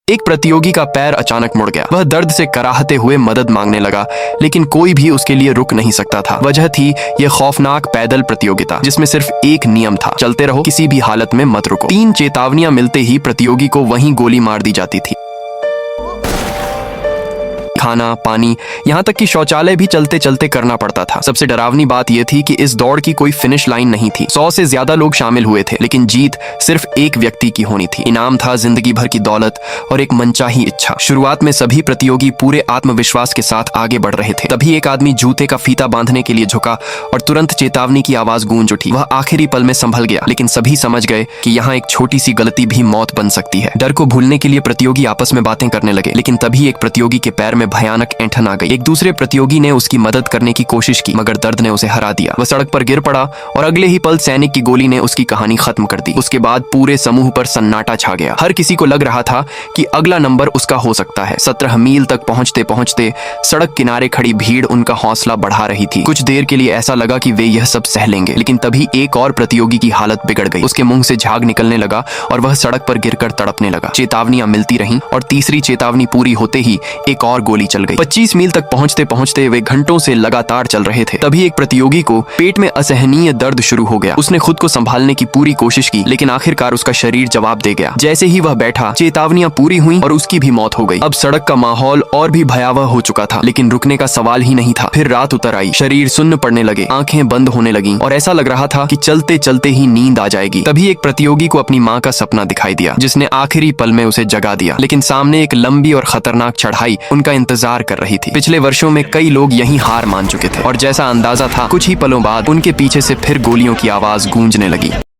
एक प्रतियोगी का पैर अचानक मुड़ गया। वह दर्द से कराहते हुए मदद मांगने लगा, लेकिन कोई भी उसके लिए रुक नहीं सकता था। वजह थी यह खौफनाक पैदल प्रतियोगिता, जिसमें सिर्फ एक नियम था, चलते रहो, किसी भी हालत में मत रुको। 3 चेतावनियां मिलते ही प्रतियोगी को वहीं गोली मार दी जाती थी। खाना, पानी, यहाँ तक कि शौचालय भी चलते चलते करना पड़ता था। सबसे डरावनी बात यह थी कि इस दौड़ की कोई फिनिश लाइन नहीं थी। 100 से ज्यादा लोग शामिल हुए थे, लेकिन जीत सिर्फ एक व्यक्ति की होनी थी। इनाम था जिंदगी भर की दौलत और एक मनचाही इच्छा। शुरुआत में सभी प्रतियोगी पूरे आत्मविश्वास के साथ आगे बढ़ रहे थे। तभी एक आदमी जूते का फीता बांधने के लिए झुका और तुरंत चेतावनी की आवाज गूंज उठी। वह आखिरी पल में संभल गया, लेकिन सभी समझ गए कि यहाँ एक छोटी सी गलती भी मौत बन सकती है। डर को भूलने के लिए प्रतियोगी आपस में बातें करने लगे, लेकिन तभी एक प्रतियोगी के पैर में भयानक ऐंठन आ गई। एक दूसरे प्रतियोगी ने उसकी मदद करने की कोशिश की, मगर दर्द ने उसे हरा दिया। वह सड़क पर गिर पड़ा और अगले ही पल सैनिक की गोली ने उसकी कहानी खत्म कर दी। उसके बाद पूरे समूह पर सन्नाटा छा गया। हर किसी को लग रहा था कि अगला नंबर उसका हो सकता है। 17 मील तक पहुंचते पहुंचते सड़क किनारे खड़ी भीड़ उनका हौसला बढ़ा रही थी। कुछ देर के लिए ऐसा लगा कि वे यह सब सह लेंगे, लेकिन तभी एक और प्रतियोगी की हालत बिगड़ गई। उसके मुंह से झाग निकलने लगा और वह सड़क पर गिरकर तड़पने लगा। चेतावनियां मिलती रहीं और तीसरी चेतावनी पूरी होते ही एक और गोली चल गई। 25 मील तक पहुंचते पहुंचते वे घंटों से लगातार चल रहे थे। तभी एक प्रतियोगी को पेट में असहनीय दर्द शुरू हो गया। उसने खुद को संभालने की पूरी कोशिश की, लेकिन आखिरकार उसका शरीर जवाब दे गया। जैसे ही वह बैठा, चेतावनियां पूरी हुई और उसकी भी मौत हो गई। अब सड़क का माहौल और भी भयावह हो चुका था, लेकिन रुकने का सवाल ही नहीं था। फिर रात उतर आई, शरीर सुन्न पड़ने लगे, आंखें बंद होने लगीं और ऐसा लग रहा था कि चलते चलते ही नींद आ जाएगी। तभी एक प्रतियोगी को अपनी माँ का सपना दिखाई दिया, जिसने आखिरी पल में उसे जगा दिया। लेकिन सामने एक लंबी और खतरनाक चढ़ाई उनका इंतजार कर रही थी। पिछले वर्षों में कई लोग यहीं हार मान चुके थे और जैसा अंदाजा था, कुछ ही पलों बाद उनके पीछे से फिर गोलियों की आवाज गूंजने लगी।